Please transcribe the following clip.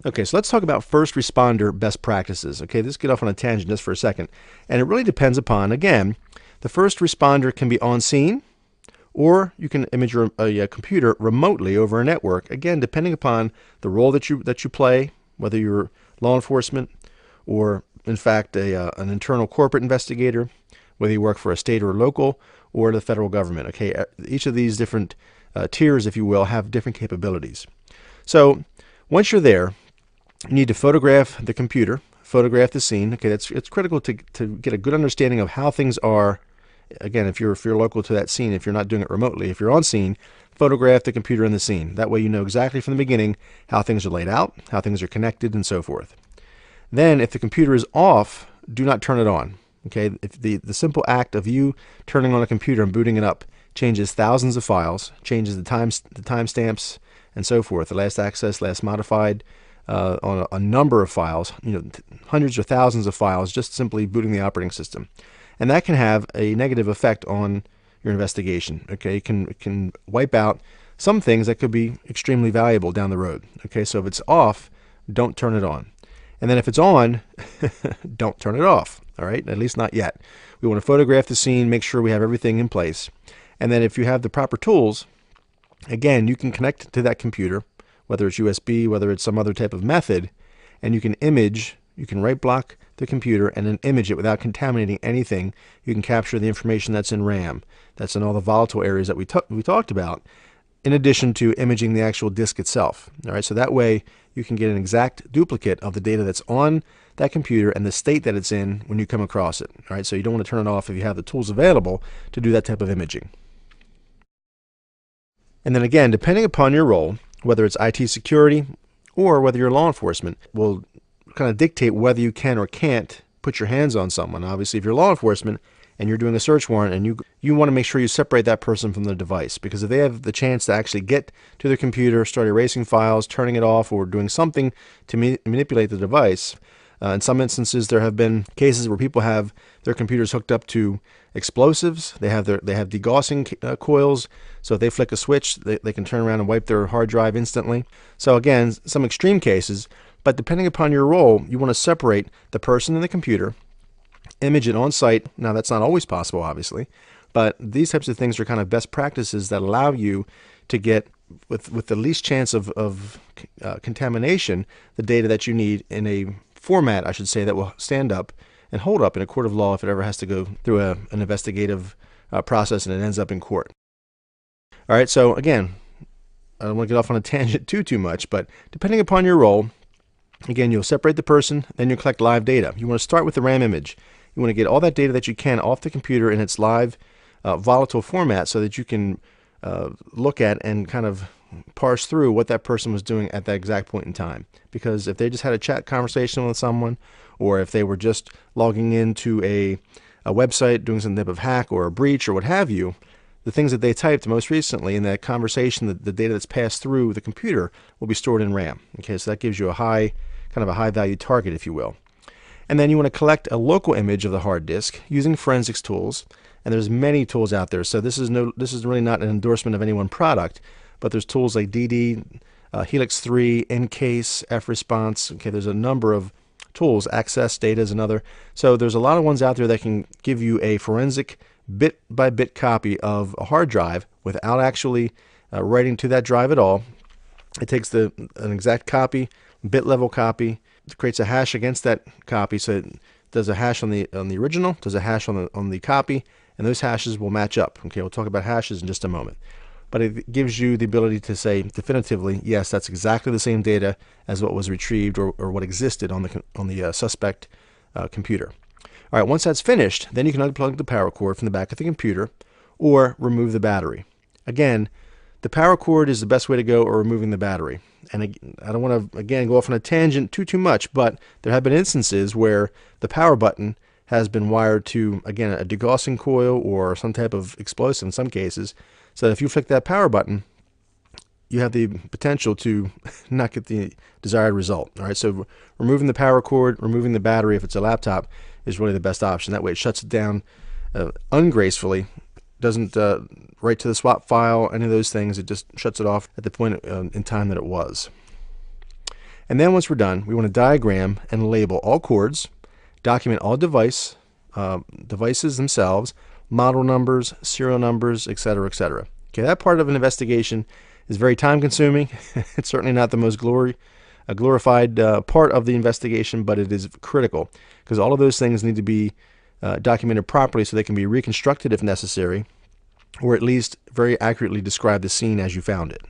Okay, so let's talk about first responder best practices. Okay, let's get off on a tangent just for a second. And it really depends upon, again, the first responder can be on scene, or you can image a computer remotely over a network. Again, depending upon the role that you play, whether you're law enforcement or, in fact, an internal corporate investigator, whether you work for a state or local or the federal government. Okay, each of these different tiers, if you will, have different capabilities. So once you're there, you need to photograph the computer, photograph the scene. Okay, it's critical to get a good understanding of how things are. Again, if you're local to that scene, if you're not doing it remotely, if you're on scene, photograph the computer in the scene. That way you know exactly from the beginning how things are laid out, how things are connected, and so forth. Then, if the computer is off, do not turn it on. Okay, if the simple act of you turning on a computer and booting it up changes thousands of files, changes the timestamps, and so forth, the last access, last modified, on a number of files, hundreds or thousands of files, just simply booting the operating system. And that can have a negative effect on your investigation. Okay, it can wipe out some things that could be extremely valuable down the road. Okay, so if it's off, don't turn it on. And then if it's on, don't turn it off. All right, at least not yet. We want to photograph the scene, make sure we have everything in place. And then if you have the proper tools, again, you can connect to that computer, whether it's USB, whether it's some other type of method, and you can image, you can right block the computer and then image it without contaminating anything. You can capture the information that's in RAM, that's in all the volatile areas that we talked about, in addition to imaging the actual disk itself. All right, so that way you can get an exact duplicate of the data that's on that computer and the state that it's in when you come across it. All right, so you don't want to turn it off if you have the tools available to do that type of imaging. And then again, depending upon your role, whether it's IT security or whether you're law enforcement, will kind of dictate whether you can or can't put your hands on someone. Obviously, if you're law enforcement and you're doing a search warrant and you want to make sure you separate that person from the device, because if they have the chance to actually get to their computer, start erasing files, turning it off, or doing something to manipulate the device, in some instances there have been cases where people have their computers hooked up to explosives. They have degaussing coils, so if they flick a switch, they can turn around and wipe their hard drive instantly. So again, some extreme cases, but depending upon your role, you want to separate the person and the computer, image it on site. Now, that's not always possible, obviously, but these types of things are kind of best practices that allow you to get, with the least chance of contamination, the data that you need in a format, I should say, that will stand up and hold up in a court of law if it ever has to go through an investigative process and it ends up in court. All right, so again, I don't want to get off on a tangent too much, but depending upon your role, again, you'll separate the person, then you'll collect live data. You want to start with the RAM image. You want to get all that data that you can off the computer in its live volatile format so that you can look at and kind of parse through what that person was doing at that exact point in time. Because if they just had a chat conversation with someone, or if they were just logging into a website doing some type of hack or a breach or what have you, the things that they typed most recently in that conversation, the data that's passed through the computer, will be stored in RAM. Okay, so that gives you a high value target, if you will. And then you want to collect a local image of the hard disk using forensics tools. And there's many tools out there. So this is really not an endorsement of any one product, but there's tools like DD, Helix 3, Encase, F-Response. Okay, there's a number of tools. Access Data is another. So there's a lot of ones out there that can give you a forensic bit-by-bit copy of a hard drive without actually writing to that drive at all. It takes an exact copy, bit-level copy, creates a hash against that copy. So it does a hash on the original, does a hash on the copy, and those hashes will match up. Okay, we'll talk about hashes in just a moment. But it gives you the ability to say definitively, yes, that's exactly the same data as what was retrieved or what existed on the suspect computer. All right, once that's finished, then you can unplug the power cord from the back of the computer or remove the battery. Again, the power cord is the best way to go, or removing the battery. And I don't want to, again, go off on a tangent too much, but there have been instances where the power button has been wired to, again, a degaussing coil or some type of explosive in some cases, so that if you flick that power button, you have the potential to not get the desired result. All right, so removing the power cord, removing the battery if it's a laptop, is really the best option. That way it shuts it down ungracefully, doesn't write to the swap file, any of those things. It just shuts it off at the point in time that it was. And then once we're done, we want to diagram and label all cords, document all devices themselves, model numbers, serial numbers, etc., etc. Okay, that part of an investigation is very time consuming. It's certainly not the most glorified part of the investigation, but it is critical because all of those things need to be documented properly so they can be reconstructed if necessary, or at least very accurately describe the scene as you found it.